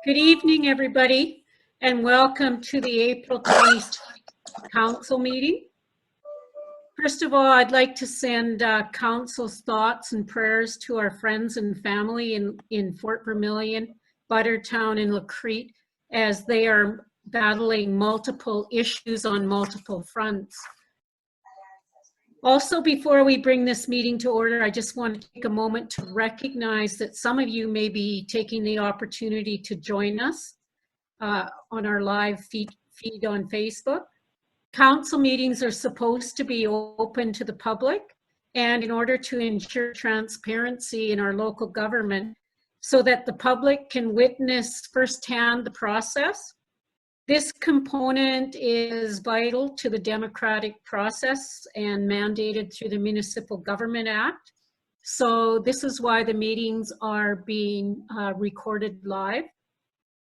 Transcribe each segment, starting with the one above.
Good evening, everybody, and welcome to the April 20th Council meeting. First of all, I'd like to send Council's thoughts and prayers to our friends and family in Fort Vermilion, Buttertown, and Lacrete as they are battling multiple issues on multiple fronts. Also, before we bring this meeting to order, I just want to take a moment to recognize that some of you may be taking the opportunity to join us on our live feed on Facebook. Council meetings are supposed to be open to the public, and in order to ensure transparency in our local government so that the public can witness firsthand the process, this component is vital to the democratic process and mandated through the Municipal Government Act. So this is why the meetings are being recorded live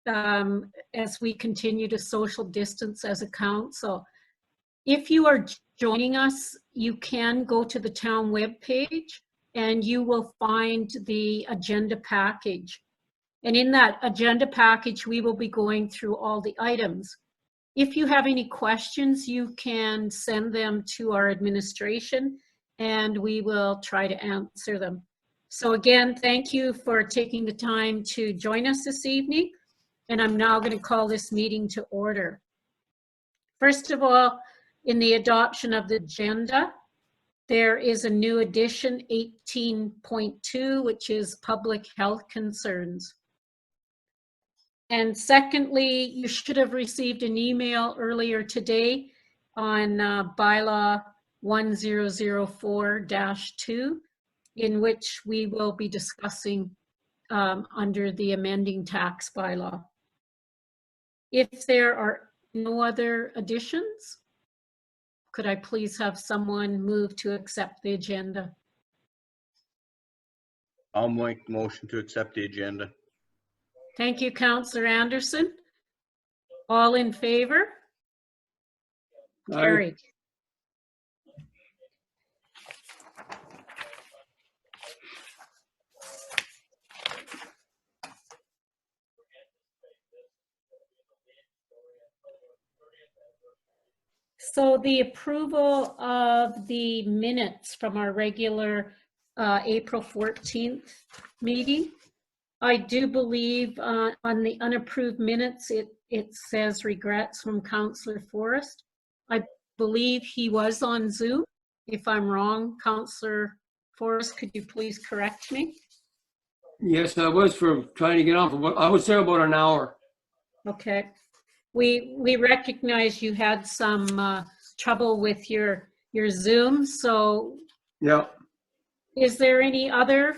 as we continue to social distance as a council. If you are joining us, you can go to the town webpage and you will find the agenda package. And in that agenda package, we will be going through all the items. If you have any questions, you can send them to our administration and we will try to answer them. So again, thank you for taking the time to join us this evening. And I'm now going to call this meeting to order. First of all, in the adoption of the agenda, there is a new addition, 18.2, which is public health concerns. And secondly, you should have received an email earlier today on bylaw 1004-2, in which we will be discussing under the amending tax bylaw. If there are no other additions, could I please have someone move to accept the agenda? I'll make the motion to accept the agenda. Thank you, Councillor Anderson. All in favor? Carried. So the approval of the minutes from our regular April 14th meeting. I do believe on the unapproved minutes, it says regrets from Councillor Forrest. I believe he was on Zoom. If I'm wrong, Councillor Forrest, could you please correct me? Yes, I was for trying to get on. I was there about an hour. Okay. We recognize you had some trouble with your Zoom, so yeah. Is there any other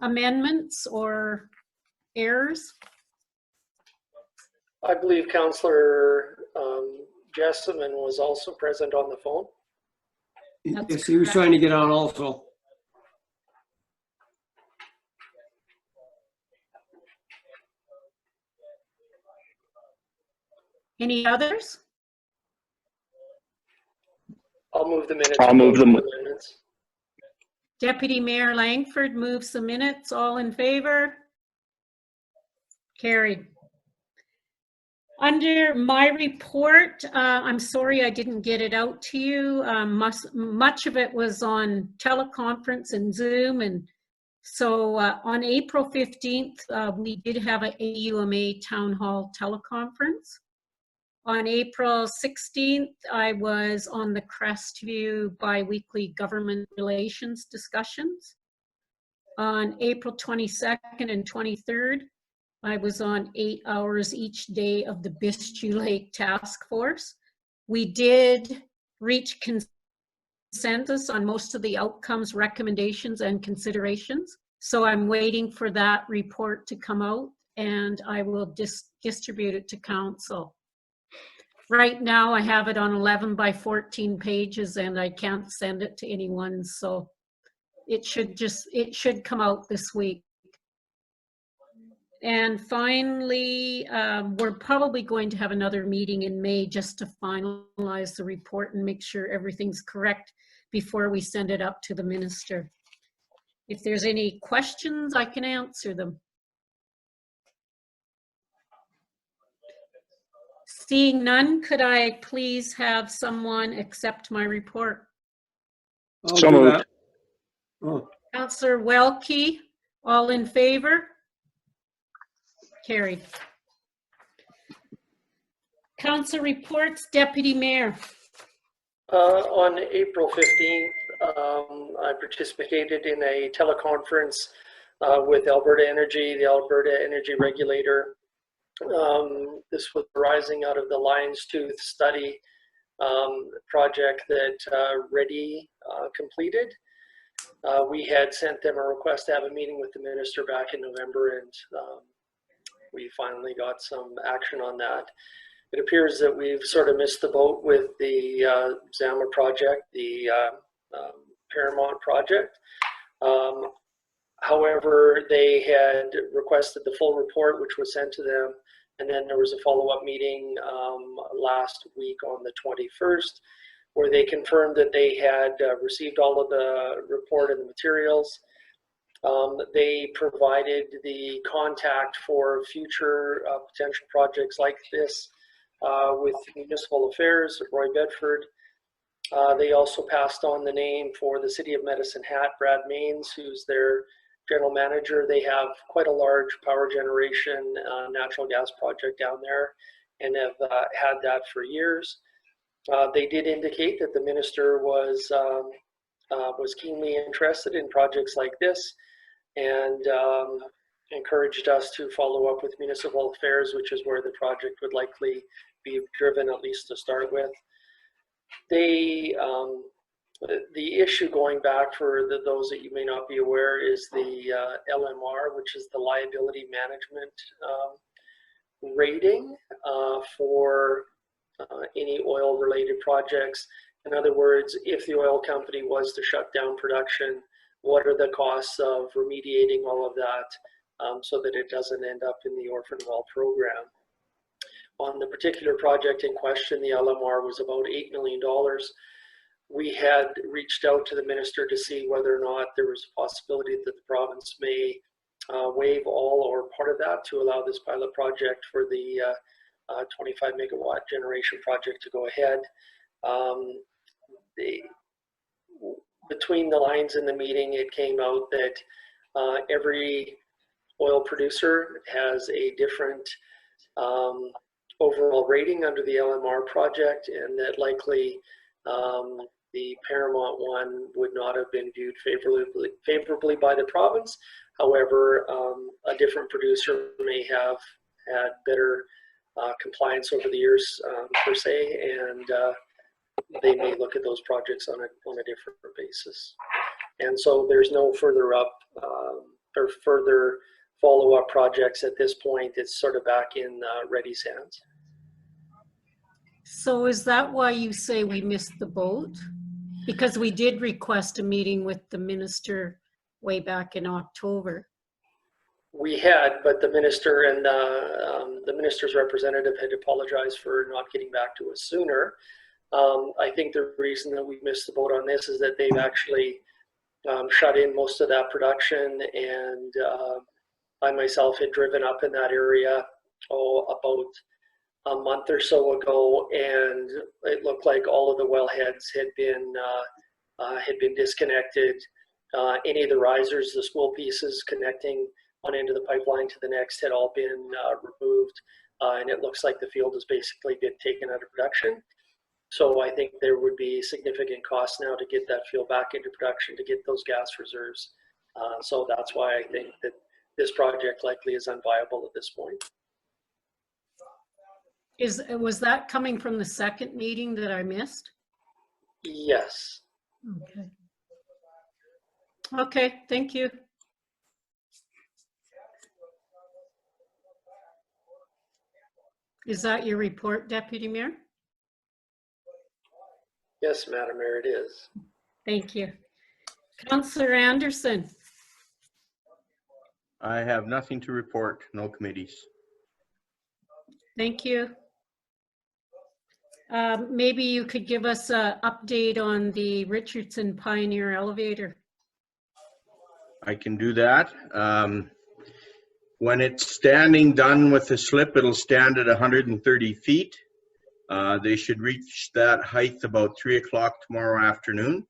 amendments or errors? I believe Councillor Jessamine was also present on the phone. Yes, he was trying to get on also. Any others? I'll move the minutes. I'll move the minutes. Deputy Mayor Langford moves the minutes. All in favor? Carried. Under my report, I'm sorry I didn't get it out to you. Much of it was on teleconference and Zoom. And so on April 15th, we did have an AUMA Town Hall teleconference. On April 16th, I was on the Crestview biweekly government relations discussions. On April 22nd and 23rd, I was on 8 hours each day of the Bistu Lake Task Force. We did reach consensus on most of the outcomes, recommendations, and considerations. So I'm waiting for that report to come out and I will distribute it to council. Right now I have it on 11 by 14 pages and I can't send it to anyone. So it should come out this week. And finally, we're probably going to have another meeting in May just to finalize the report and make sure everything's correct before we send it up to the minister. If there's any questions, I can answer them. Seeing none, could I please have someone accept my report? I'll So do moved. that. Oh, Councillor Welke, all in favor? Carried. Council reports, Deputy Mayor. On April 15th, I participated in a teleconference with Alberta Energy, the Alberta Energy Regulator. This was arising out of the Lion's Tooth study project that Ready completed. We had sent them a request to have a meeting with the minister back in November, and we finally got some action on that. It appears that we've sort of missed the boat with the Zama project, the Paramount project. However, they had requested the full report, which was sent to them, and then there was a follow-up meeting last week on the 21st, where they confirmed that they had received all of the report and the materials. They provided the contact for future potential projects like this with Municipal Affairs, Roy Bedford. They also passed on the name for the City of Medicine Hat, Brad Mains, who's their general manager. They have quite a large power generation natural gas project down there and have had that for years. They did indicate that the minister was keenly interested in projects like this, and encouraged us to follow up with Municipal Affairs, which is where the project would likely be driven, at least to start with. They, the issue going back for those that you may not be aware is the LMR, which is the liability management rating for any oil related projects. In other words, if the oil company was to shut down production, what are the costs of remediating all of that so that it doesn't end up in the orphan well program? On the particular project in question, the LMR was about $8 million. We had reached out to the minister to see whether or not there was a possibility that the province may waive all or part of that to allow this pilot project for the 25 megawatt generation project to go ahead. Between the lines in the meeting, it came out that every oil producer has a different overall rating under the LMR project, and that likely the Paramount one would not have been viewed favorably by the province. However, a different producer may have had better compliance over the years per se, and they may look at those projects on a different basis. And so there's no further up or further follow-up projects at this point. It's sort of back in Ready's hands. So is that why you say we missed the boat? Because we did request a meeting with the minister way back in October. We had, but the minister and the minister's representative had apologized for not getting back to us sooner. I think the reason that we missed the boat on this is that they've actually shut in most of that production, and I myself had driven up in that area about a month or so ago, and it looked like all of the wellheads had been disconnected. Any of the risers, the spool pieces connecting one end of the pipeline to the next, had all been removed, and it looks like the field has basically been taken out of production. So I think there would be significant costs now to get that field back into production, to get those gas reserves. So that's why I think that this project likely is unviable at this point. Was that coming from the second meeting that I missed? Yes. Okay. Okay, thank you. Is that your report, Deputy Mayor? Yes, Madam Mayor, it is. Thank you. Councillor Anderson. I have nothing to report, no committees. Thank you. Maybe you could give us an update on the Richardson Pioneer elevator. I can do that. When it's standing done with the slip, it'll stand at 130 feet. They should reach that height about 3 o'clock tomorrow afternoon.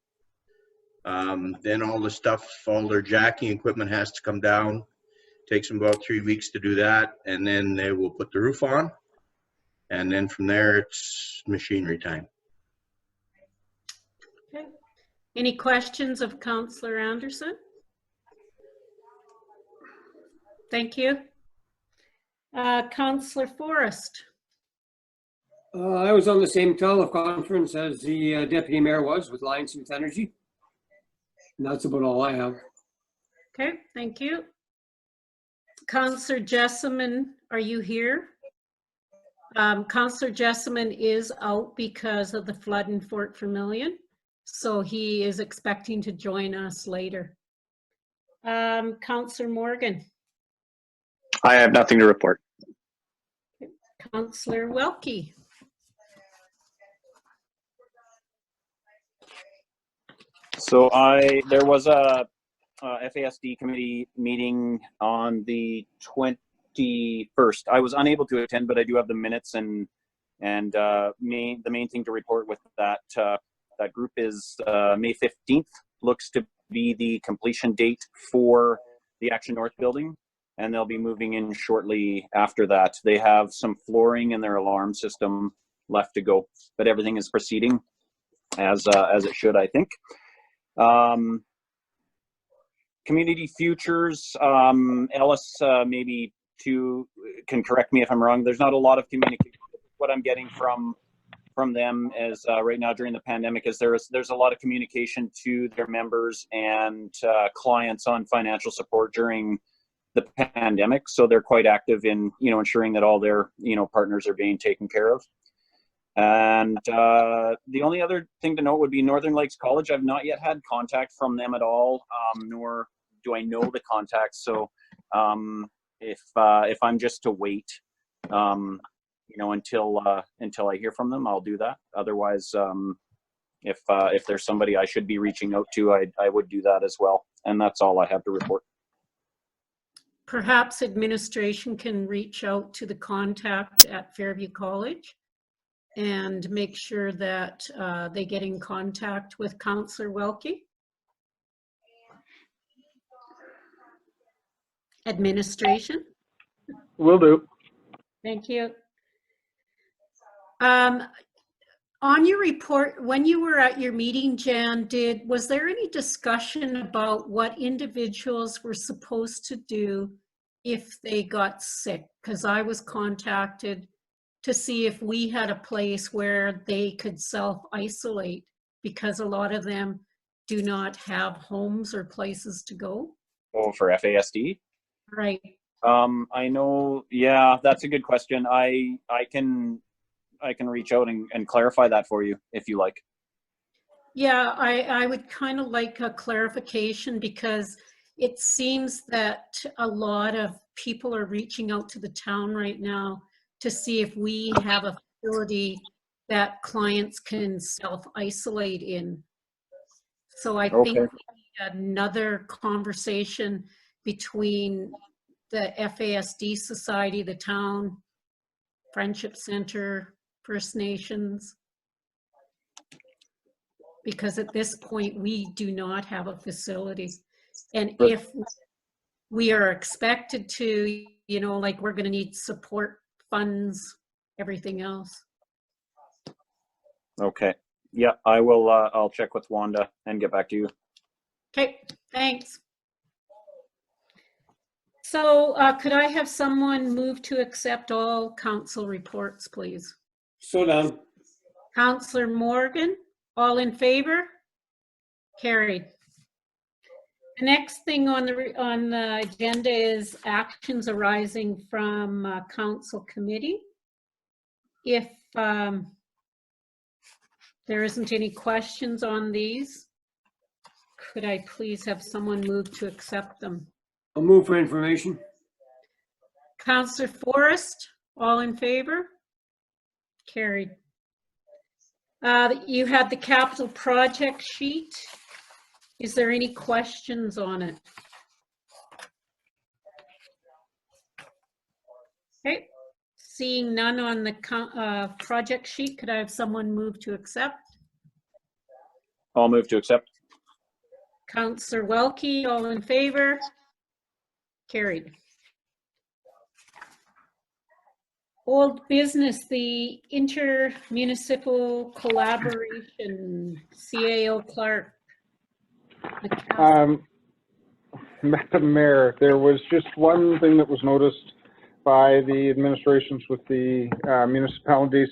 Then all the stuff, all their jacking equipment has to come down. Takes them about 3 weeks to do that, and then they will put the roof on. And then from there, it's machinery time. Okay. Any questions of Councillor Anderson? Thank you. Councillor Forrest. I was on the same teleconference as the deputy mayor was with Lions Youth Energy. And that's about all I have. Okay, thank you. Councillor Jessamine, are you here? Councillor Jessamine is out because of the flood in Fort Vermilion, so he is expecting to join us later. Councillor Morgan. I have nothing to report. Councillor Welke. So there was a FASD committee meeting on the 21st. I was unable to attend, but I do have the minutes, and the main thing to report with that group is May 15th looks to be the completion date for the Action North building, and they'll be moving in shortly after that. They have some flooring in their alarm system left to go, but everything is proceeding as it should, I think. Community futures, Ellis maybe can correct me if I'm wrong. There's not a lot of communication. What I'm getting from them is right now during the pandemic is there's a lot of communication to their members and clients on financial support during the pandemic. So they're quite active in ensuring that all their partners are being taken care of. And the only other thing to note would be Northern Lakes College. I've not yet had contact from them at all, nor do I know the contacts. So if I'm just to wait, until I hear from them, I'll do that. Otherwise, if there's somebody I should be reaching out to, I would do that as well. And that's all I have to report. Perhaps administration can reach out to the contact at Fairview College and make sure that they get in contact with Councillor Welke. Administration. Will do. Thank you. On your report, when you were at your meeting, Jan, was there any discussion about what individuals were supposed to do if they got sick? Because I was contacted to see if we had a place where they could self-isolate, because a lot of them do not have homes or places to go. Oh, for FASD? Right. I know, yeah, that's a good question. I can reach out and clarify that for you if you like. Yeah, I would kind of like a clarification, because it seems that a lot of people are reaching out to the town right now to see if we have a facility that clients can self-isolate in. So I think we need another conversation between the FASD Society, the town, Friendship Center, First Nations, because at this point we do not have a facility. And if we are expected to, like, we're going to need support funds, everything else. Okay. Yeah, I will. I'll check with Wanda and get back to you. Okay, thanks. So could I have someone move to accept all council reports, please? So done. Councillor Morgan, all in favor? Carried. The next thing on the agenda is actions arising from council committee. If there isn't any questions on these, could I please have someone move to accept them? I'll move for information. Councillor Forrest, all in favor? Carried. You had the capital project sheet. Is there any questions on it? Okay, Seeing none on the project sheet, could I have someone move to accept? I'll move to accept. Councillor Welke, all in favor? Carried. Old business, the intermunicipal collaboration, CAO Clark. Madam Mayor, there was just one thing that was noticed by the administrations with the municipalities.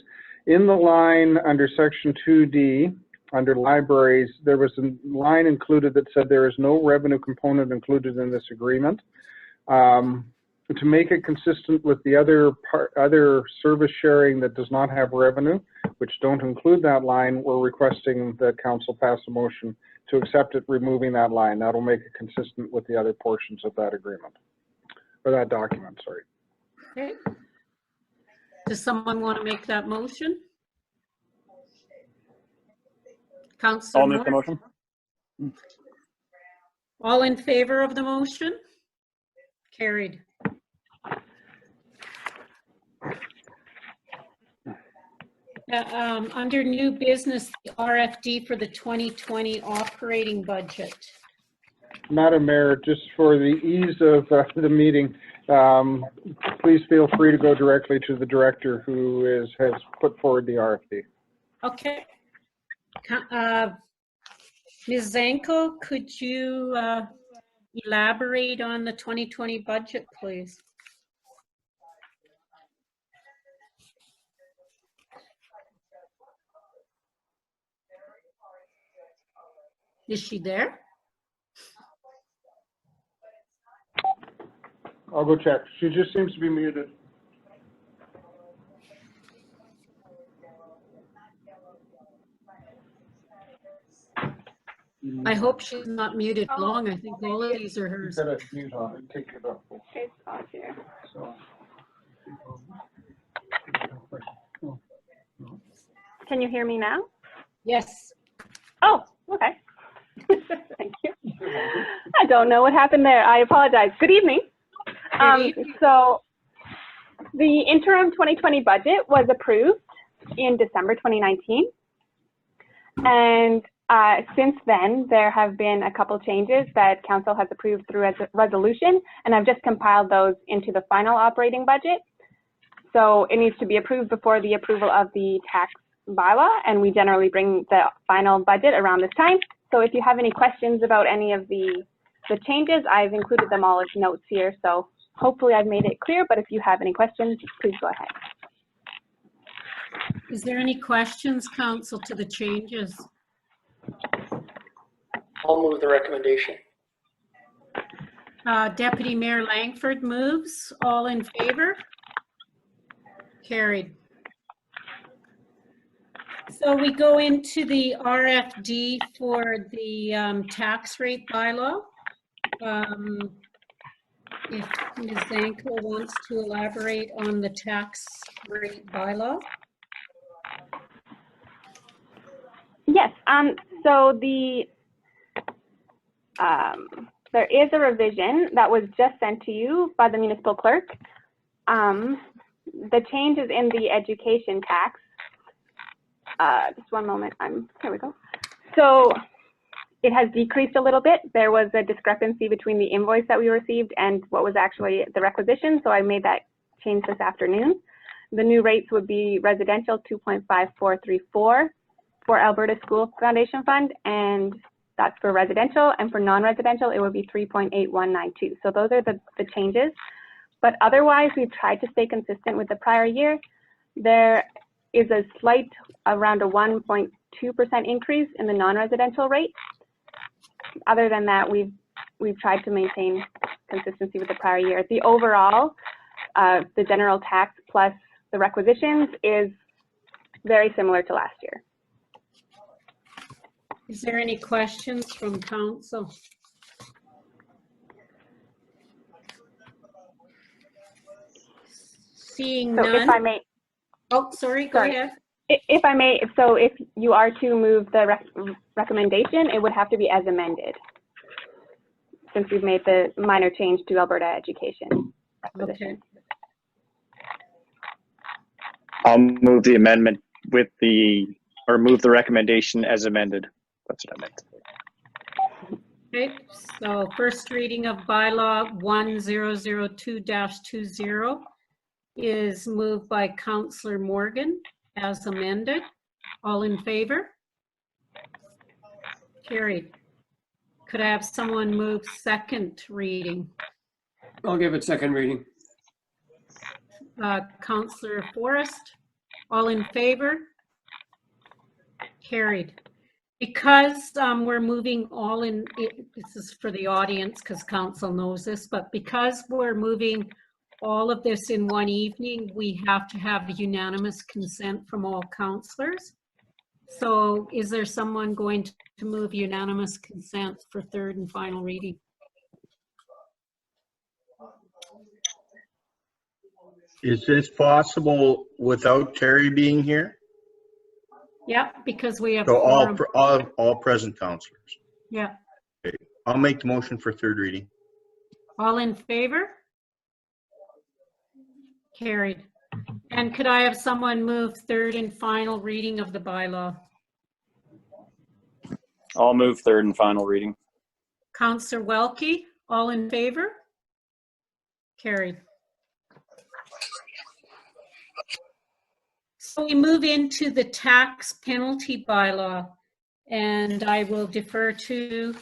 In the line under section 2D, under libraries, there was a line included that said there is no revenue component included in this agreement. To make it consistent with the other service sharing that does not have revenue, which don't include that line, we're requesting that council pass a motion to accept it, removing that line. That'll make it consistent with the other portions of that agreement, or that document, sorry. Okay. Does someone want to make that motion? Councillor I'll make the motion. All in favor of the motion? Carried. Under new business, the RFD for the 2020 operating budget. Madam Mayor, just for the ease of the meeting, please feel free to go directly to the director who has put forward the RFD. Okay. Ms. Zanko, could you elaborate on the 2020 budget, please? Is she there? I'll go check. She just seems to be muted. I hope she's not muted long. I think all of these are hers. Got a mute on. Take it off. It's off here. So. Can you hear me now? Yes. Oh, okay. Thank you. I don't know what happened there. I apologize. Good evening. So the interim 2020 budget was approved in December 2019. And since then, there have been a couple changes that council has approved through a resolution, and I've just compiled those into the final operating budget. So it needs to be approved before the approval of the tax bylaw, and we generally bring the final budget around this time. So if you have any questions about any of the changes, I've included them all as notes here. So hopefully I've made it clear, but if you have any questions, please go ahead. Is there any questions, council, to the changes? I'll move the recommendation. Deputy Mayor Langford moves. All in favor? Carried. So we go into the RFD for the tax rate bylaw. If Ms. Zanko wants to elaborate on the tax rate bylaw. Yes, so there is a revision that was just sent to you by the municipal clerk. The changes in the education tax. Just one moment, here we go. So it has decreased a little bit. There was a discrepancy between the invoice that we received and what was actually the requisition, so I made that change this afternoon. The new rates would be residential 2.5434 for Alberta School Foundation Fund, and that's for residential, and for non-residential, it would be 3.8192. So those are the changes. But otherwise, we've tried to stay consistent with the prior year. There is a slight, around a 1.2% increase in the non-residential rate. Other than that, we've tried to maintain consistency with the prior year. The overall, the general tax plus the requisitions is very similar to last year. Is there any questions from council? Seeing So none. if I may, Oh, sorry, go ahead. If I may, so if you are to move the recommendation, it would have to be as amended, since we've made the minor change to Alberta education requisition. I'll move the amendment with or move the recommendation as amended. That's what I meant. Okay, so first reading of bylaw 1002-20 is moved by Councillor Morgan as amended. All in favor? Carried. Could I have someone move second reading? I'll give it second reading. Councillor Forrest, all in favor? Carried. Because we're moving all in, this is for the audience because council knows this, but because we're moving all of this in one evening, we have to have unanimous consent from all councillors. So is there someone going to move unanimous consent for third and final reading? Is this possible without Terry being here? Yeah, because we have So quorum. all present councillors. Yeah, Okay. I'll make the motion for third reading. all in favor? Carried. And could I have someone move third and final reading of the bylaw? I'll move third and final reading. Councillor Welke, all in favor? Carried. So we move into the tax penalty bylaw, and I will defer to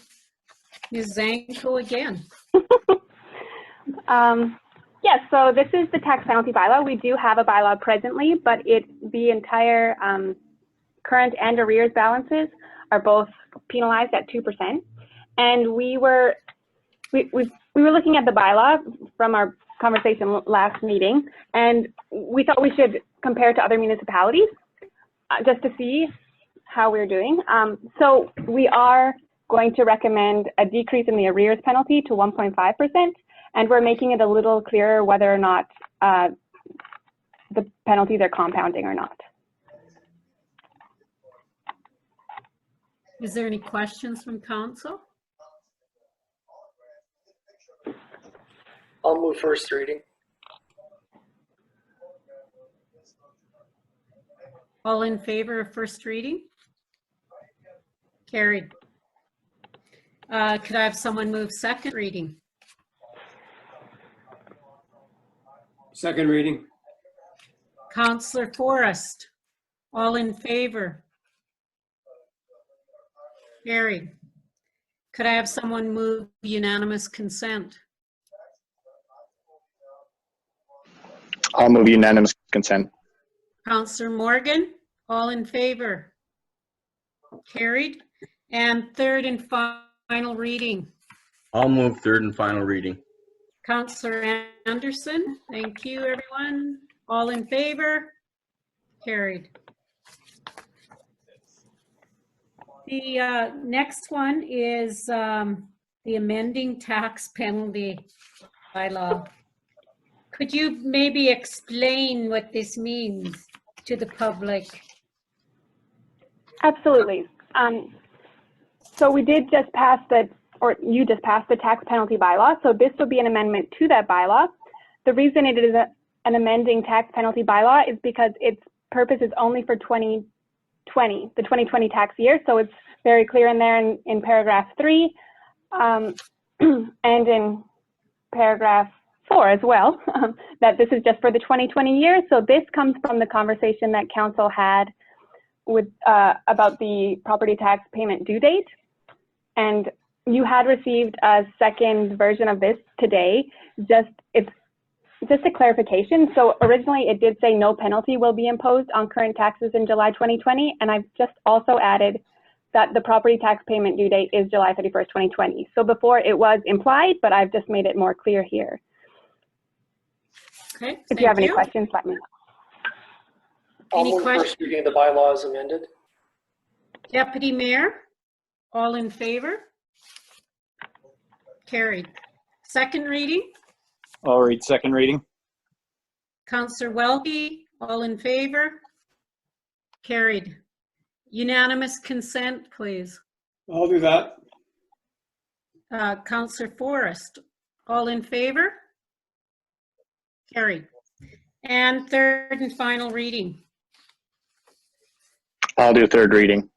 Ms. Zanko again. Yes, so this is the tax penalty bylaw. We do have a bylaw presently, but the entire current and arrears balances are both penalized at 2%. And we were looking at the bylaw from our conversation last meeting, and we thought we should compare to other municipalities just to see how we're doing. So we are going to recommend a decrease in the arrears penalty to 1.5%, and we're making it a little clearer whether or not the penalties are compounding or not. Is there any questions from council? I'll move first reading. All in favor of first reading? Carried. Could I have someone move second reading? Second reading. Councillor Forrest, all in favor? Carried. Could I have someone move unanimous consent? I'll move unanimous consent. Councillor Morgan, all in favor? Carried. And third and final reading. I'll move third and final reading. Councillor Anderson, thank you, everyone. All in favor? Carried. The next one is the amending tax penalty bylaw. Could you maybe explain what this means to the public? Absolutely. So we did just pass you just passed the tax penalty bylaw. So this will be an amendment to that bylaw. The reason it is an amending tax penalty bylaw is because its purpose is only for 2020, the 2020 tax year. So it's very clear in there in paragraph 3 and in paragraph 4 as well, that this is just for the 2020 year. So this comes from the conversation that council had with about the property tax payment due date. And you had received a second version of this today. It's just a clarification. So originally it did say no penalty will be imposed on current taxes in July 2020. And I've just also added that the property tax payment due date is July 31st, 2020. So before it was implied, but I've just made it more clear here. Okay. If you have any questions, let me know. I'll Any move questions? first reading of the bylaw as amended. Deputy Mayor, all in favor? Carried. Second reading, I'll read second reading. Councillor Welke, all in favor? Carried. Unanimous consent, please. I'll do that. Councillor Forrest, all in favor? Carried. And third and final reading. I'll do third reading.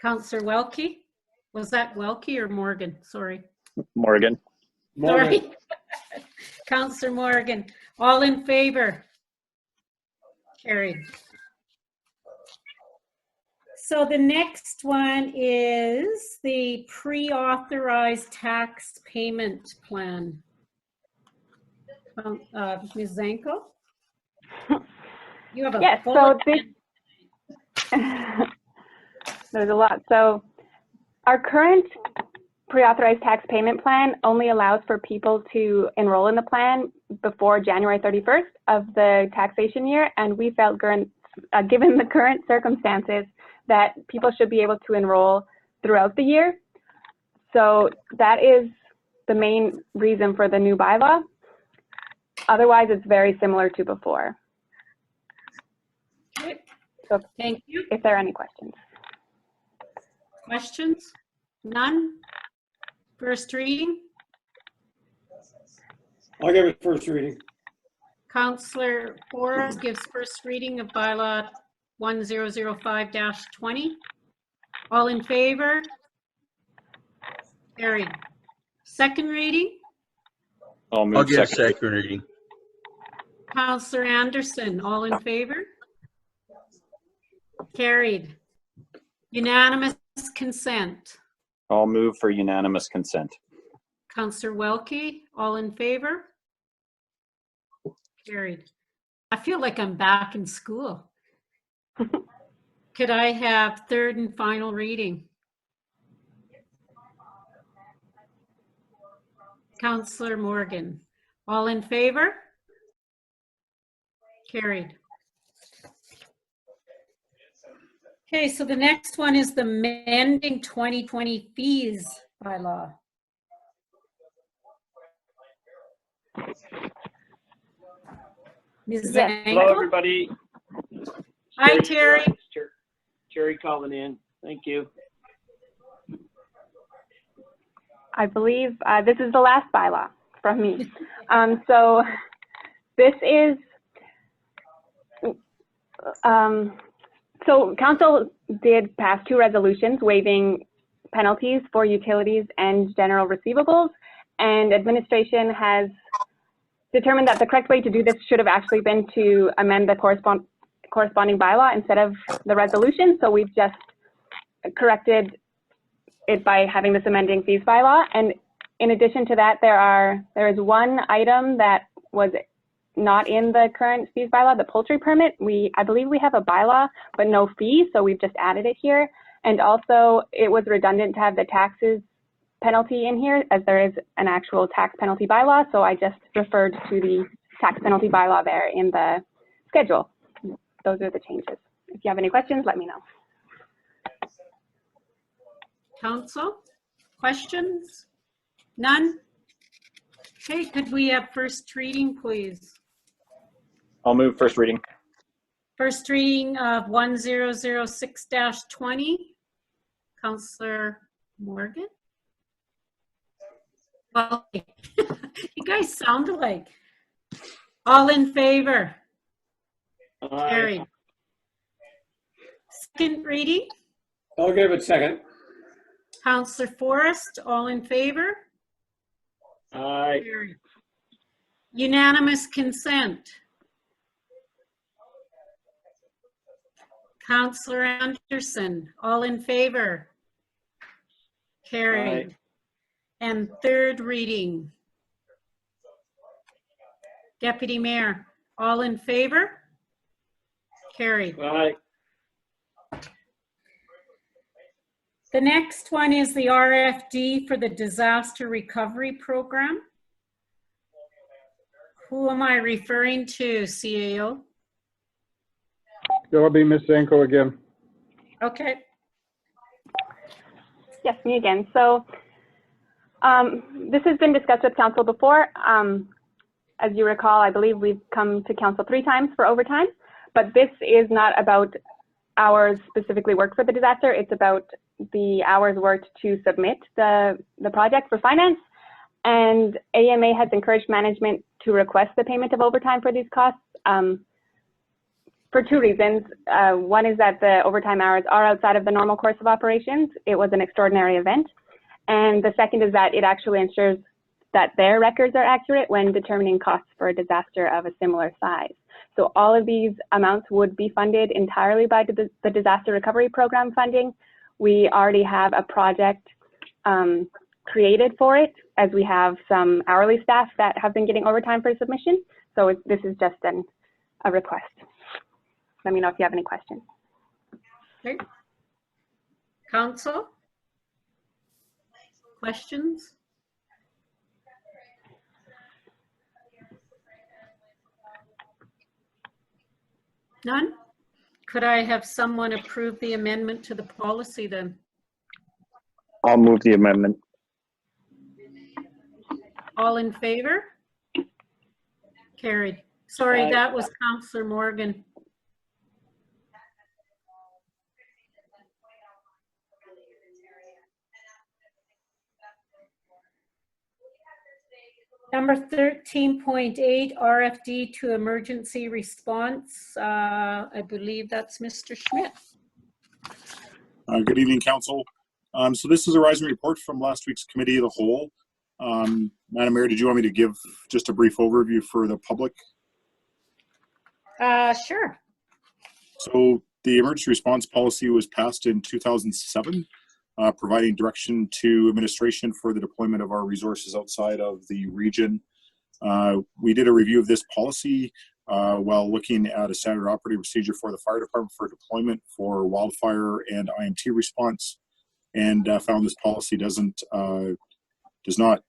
Councillor Welke? Was that Welke or Morgan? Sorry. Morgan. Sorry. Councillor Morgan. All in favor? Carried. So the next one is the pre-authorized tax payment plan. Ms. Zanko? You have a Yes, full so this, there's a lot. So our current pre-authorized tax payment plan only allows for people to enroll in the plan before January 31st of the taxation year. And we felt, given the current circumstances, that people should be able to enroll throughout the year. So that is the main reason for the new bylaw. Otherwise, it's very similar to before. Okay. So Thank you. if there are any questions. Questions? None? First reading? I'll give it first reading. Councillor Forrest gives first reading of bylaw 1005-20. All in favor? Carried. Second reading? I'll I'll move give second. second reading. Councillor Anderson, all in favor? Carried. Unanimous consent. I'll move for unanimous consent. Councillor Welke, all in favor? Carried. I feel like I'm back in school. Could I have third and final reading? Councillor Morgan, all in favor? Carried. Okay, so the next one is the amending 2020 fees bylaw. Ms. Yes. Hello, Zanko? everybody. Hi, Terry. Terry calling in. Thank you. I believe this is the last bylaw from me. So this is, so council did pass 2 resolutions waiving penalties for utilities and general receivables, and administration has determined that the correct way to do this should have actually been to amend the corresponding bylaw instead of the resolution. So we've just corrected it by having this amending fees bylaw. And in addition to that, there is one item that was not in the current fees bylaw, the poultry permit. I believe we have a bylaw, but no fee, so we've just added it here. And also, it was redundant to have the taxes penalty in here, as there is an actual tax penalty bylaw, so I just referred to the tax penalty bylaw there in the schedule. Those are the changes. If you have any questions, let me know. Council, questions? None? Okay, could we have first reading, please? I'll move first reading. First reading of 1006-20. Councillor Morgan? Well, you guys sound alike. All in favor? Carried. Second reading? I'll give it second. Councillor Forrest, all in favor? Aye. Carried. Unanimous consent. Councillor Anderson, all in favor? Carried. And third reading. Deputy Mayor, all in favor? Carried. Aye. The next one is the RFD for the Disaster Recovery Program. Who am I referring to, CAO? That'll be Ms. Zanko again. Okay. Yes, me again. So this has been discussed with council before. As you recall, I believe we've come to council 3 times for overtime, but this is not about hours specifically worked for the disaster. It's about the hours worked to submit the project for finance. And AMA has encouraged management to request the payment of overtime for these costs for two reasons. One is that the overtime hours are outside of the normal course of operations. It was an extraordinary event. And the second is that it actually ensures that their records are accurate when determining costs for a disaster of a similar size. So all of these amounts would be funded entirely by the Disaster Recovery Program funding. We already have a project created for it, as we have some hourly staff that have been getting overtime for submission. So this is just a request. Let me know if you have any questions. Okay. Council? Questions? None? Could I have someone approve the amendment to the policy then? I'll move the amendment. All in favor? Carried. Sorry, Aye. that was Councillor Morgan. Number 13.8, RFD to emergency response. I believe that's Mr. Schmidt. Good evening, Council. So this is a rising report from last week's Committee of the Whole. Madam Mayor, did you want me to give just a brief overview for the public? Sure. So the emergency response policy was passed in 2007, providing direction to administration for the deployment of our resources outside of the region. We did a review of this policy while looking at a standard operating procedure for the fire department for deployment for wildfire and IMT response, and found this policy does not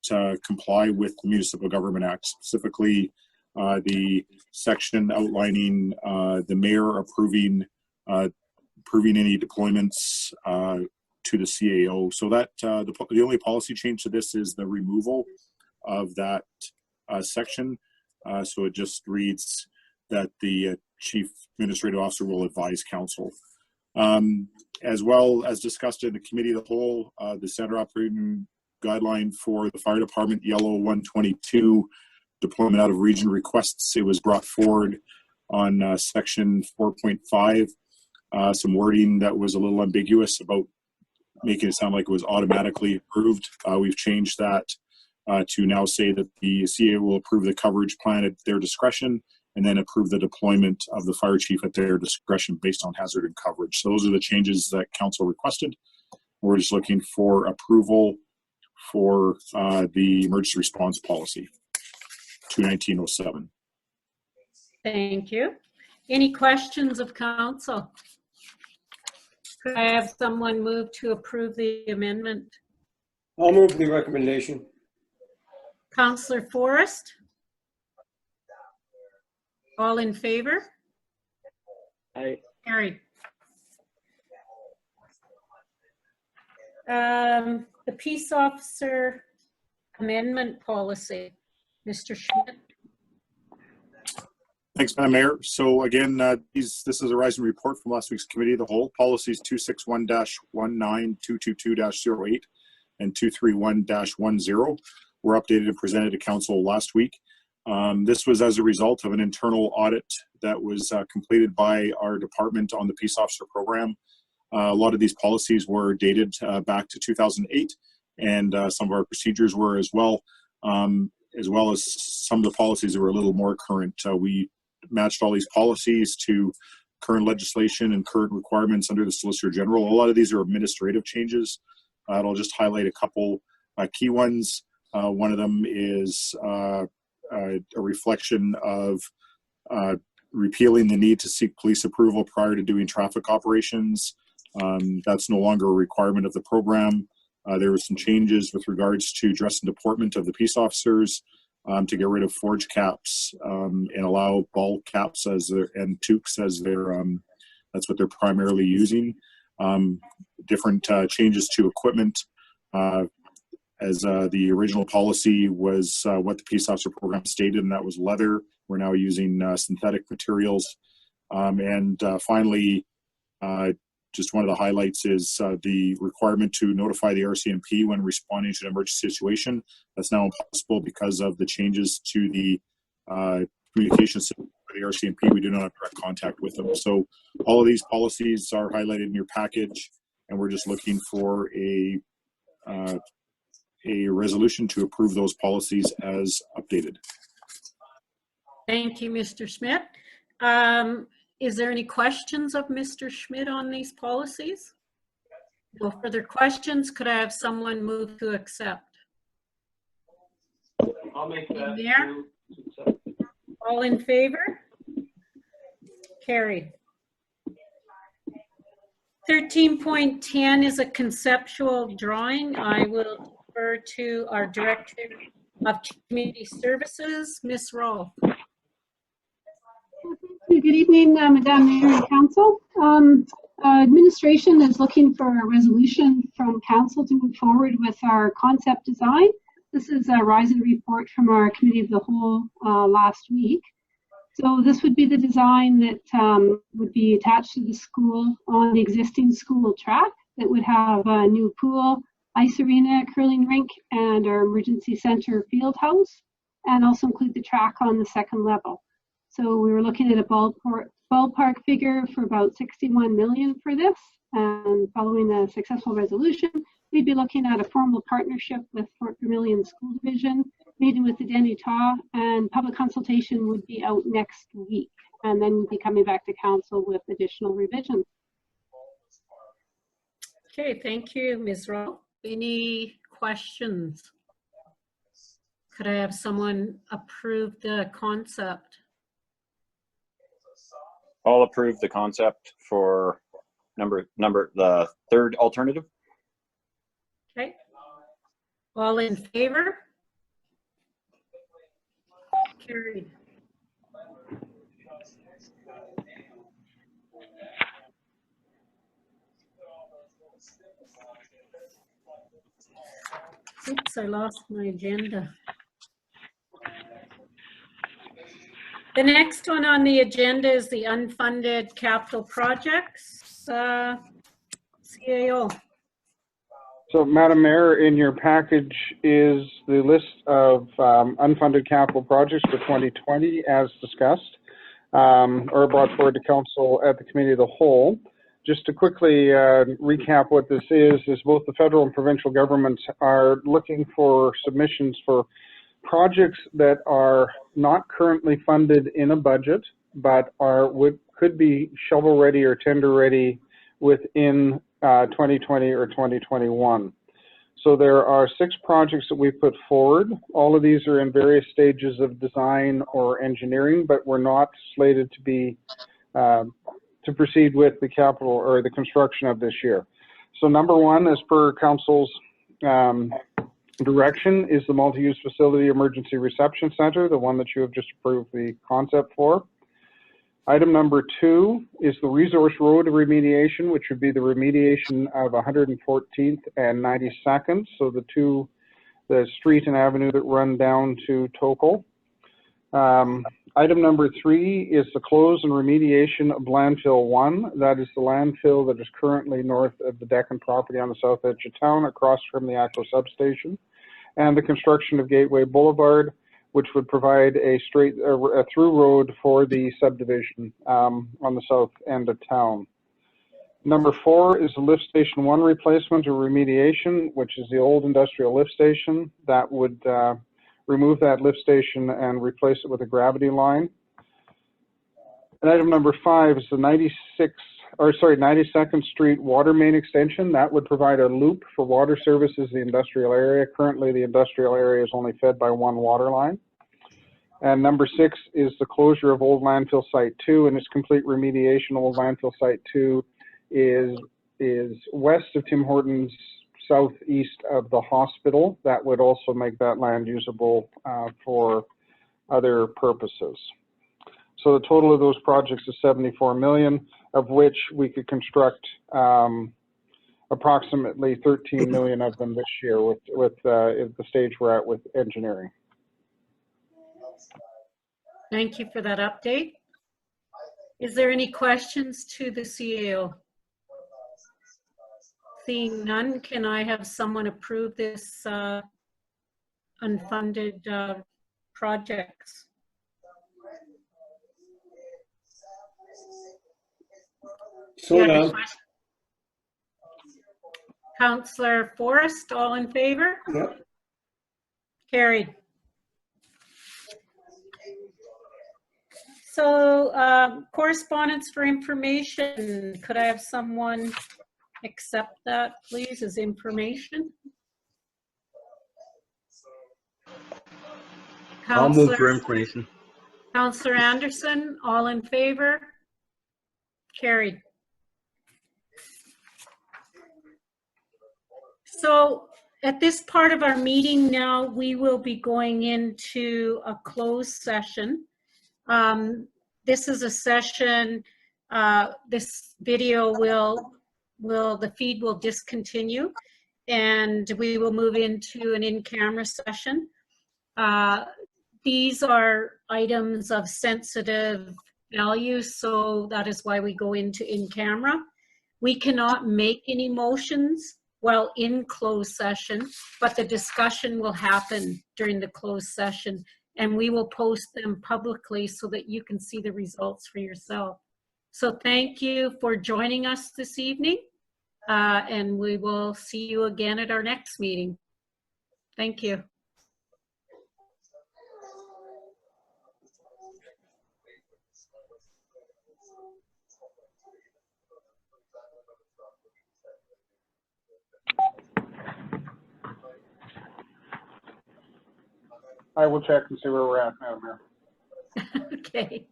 comply with the Municipal Government Act, specifically the section outlining the mayor approving any deployments to the CAO. So that the only policy change to this is the removal of that section. So it just reads that the Chief Administrative Officer will advise Council. As well as discussed in the Committee of the Whole, the standard operating guideline for the fire department, yellow 122, deployment out of region requests, it was brought forward on section 4.5, some wording that was a little ambiguous about making it sound like it was automatically approved. We've changed that to now say that the CAO will approve the coverage plan at their discretion and then approve the deployment of the fire chief at their discretion based on hazard and coverage. So those are the changes that Council requested. We're just looking for approval for the emergency response policy, 21907. Thank you. Any questions of Council? Could I have someone move to approve the amendment? I'll move the recommendation. Councillor Forrest? All in favor? Aye. Carried. The peace officer amendment policy, Mr. Schmidt. Thanks, Madam Mayor. So again, this is a rising report from last week's Committee of the Whole. Policies 261-19, 222-08, and 231-10 were updated and presented to Council last week. This was as a result of an internal audit that was completed by our department on the peace officer program. A lot of these policies were dated back to 2008, and some of our procedures were as well as some of the policies that were a little more current. We matched all these policies to current legislation and current requirements under the Solicitor General. A lot of these are administrative changes. I'll just highlight a couple key ones. One of them is a reflection of repealing the need to seek police approval prior to doing traffic operations. That's no longer a requirement of the program. There were some changes with regards to dress and deportment of the peace officers to get rid of forge caps and allow ball caps and toques as their that's what they're primarily using. Different changes to equipment. As the original policy was what the peace officer program stated, and that was leather. We're now using synthetic materials. And finally, just one of the highlights is the requirement to notify the RCMP when responding to an emergency situation. That's now impossible because of the changes to the communication system for the RCMP. We do not have direct contact with them. So all of these policies are highlighted in your package, and we're just looking for a resolution to approve those policies as updated. Thank you, Mr. Schmidt. Is there any questions of Mr. Schmidt on these policies? No further questions. Could I have someone move to accept? I'll make that. There. All in favor? Carried. 13.10 is a conceptual drawing. I will refer to our Director of Community Services, Ms. Rolfe. Good evening, Madam Mayor and Council. Administration is looking for a resolution from Council to move forward with our concept design. This is a rise and report from our Committee of the Whole last week. So this would be the design that would be attached to the school on the existing school track that would have a new pool, ice arena, curling rink, and our emergency center field house, and also include the track on the second level. So we were looking at a ballpark figure for about 61 million for this, and following a successful resolution, we'd be looking at a formal partnership with Fort Vermilion School Division, meeting with the Denutah, and public consultation would be out next week, and then we'd be coming back to council with additional revisions. Okay, thank you, Ms. Rolfe. Any questions? Could I have someone approve the concept? I'll approve the concept for the third alternative. Okay. All in favor? Carried. Oops, I lost my agenda. The next one on the agenda is the unfunded capital projects. CAO. So, Madam Mayor, in your package is the list of unfunded capital projects for 2020 as discussed, or brought forward to Council at the Committee of the Whole. Just to quickly recap what this is both the federal and provincial governments are looking for submissions for projects that are not currently funded in a budget, but could be shovel ready or tender ready within 2020 or 2021. So there are 6 projects that we put forward. All of these are in various stages of design or engineering, but we're not slated to be to proceed with the capital or the construction of this year. So number 1, as per Council's direction, is the multi-use facility emergency reception center, the one that you have just approved the concept for. Item number 2 is the Resource Road remediation, which would be the remediation of 114th and 92nd, so the street and avenue that run down to Tokol. Item number 3 is the close and remediation of landfill 1. That is the landfill that is currently north of the Deccan property on the south edge of town, across from the ACO substation, and the construction of Gateway Boulevard, which would provide a through road for the subdivision on the south end of town. Number 4 is the lift station 1 replacement or remediation, which is the old industrial lift station. That would remove that lift station and replace it with a gravity line. And item number 5 is the 92nd Street water main extension. That would provide a loop for water services in the industrial area. Currently, the industrial area is only fed by 1 water line. And number 6 is the closure of Old Landfill Site 2 and its complete remediation. Old Landfill Site 2 is west of Tim Hortons, southeast of the hospital. That would also make that land usable for other purposes. So the total of those projects is 74 million, of which we could construct approximately 13 million of them this year with the stage we're at with engineering. Thank you for that update. Is there any questions to the CAO? Seeing none, can I have someone approve this unfunded projects? So You had a done. question? Councillor Forrest, all in favor? Yep. Carried. So correspondence for information. Could I have someone accept that, please, as information? I'll move for information. Councillor Anderson, all in favor? Carried. So at this part of our meeting now, we will be going into a closed session. This is a session, this video the feed will discontinue and we will move into an in-camera session. These are items of sensitive value, so that is why we go into in-camera. We cannot make any motions while in closed session, but the discussion will happen during the closed session, and we will post them publicly so that you can see the results for yourself. So thank you for joining us this evening, and we will see you again at our next meeting. Thank you. I will check and see where we're at now, Mayor. Okay.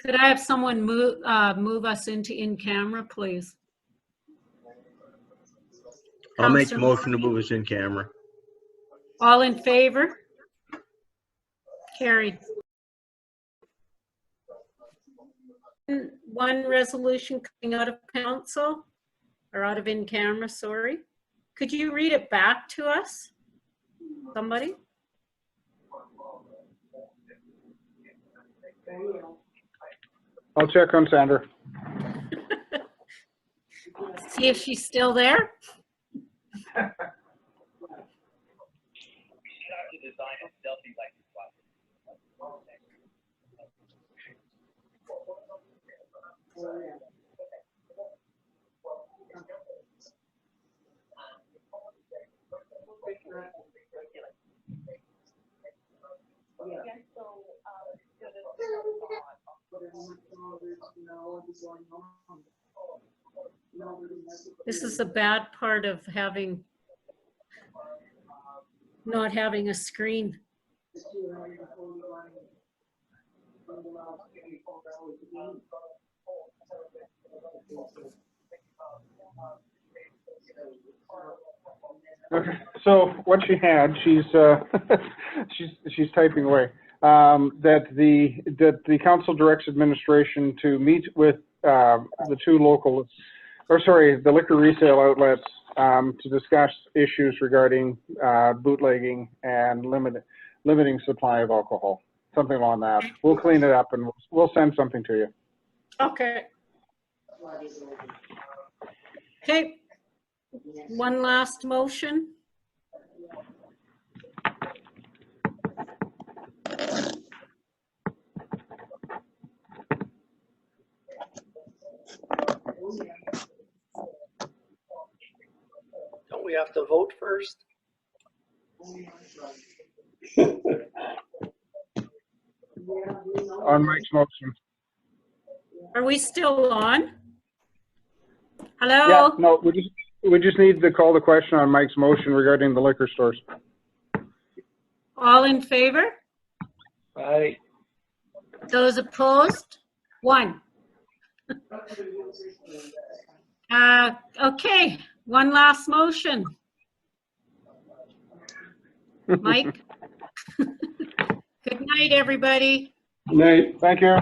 Could I have someone move us into in-camera, please? I'll make the motion to move us in camera. All in favor? Carried. One resolution coming out of council, or out of in-camera, sorry. Could you read it back to us? Somebody? I'll check on Sandra. See if she's still there. This is the bad part of not having a screen. Okay, so what she had, she's she's typing away. That the council directs administration to meet with the two local, the liquor resale outlets to discuss issues regarding bootlegging and limiting supply of alcohol, something along that. We'll clean it up and we'll send something to you. Okay. Okay. One last motion. Don't we have to vote first? On Mike's motion. Are we still on? Hello? Yeah, no, we just need to call the question on Mike's motion regarding the liquor stores. All in favor? Aye. Those opposed? One. Okay, one last motion. Mike? Good night, everybody. Night. Thank you.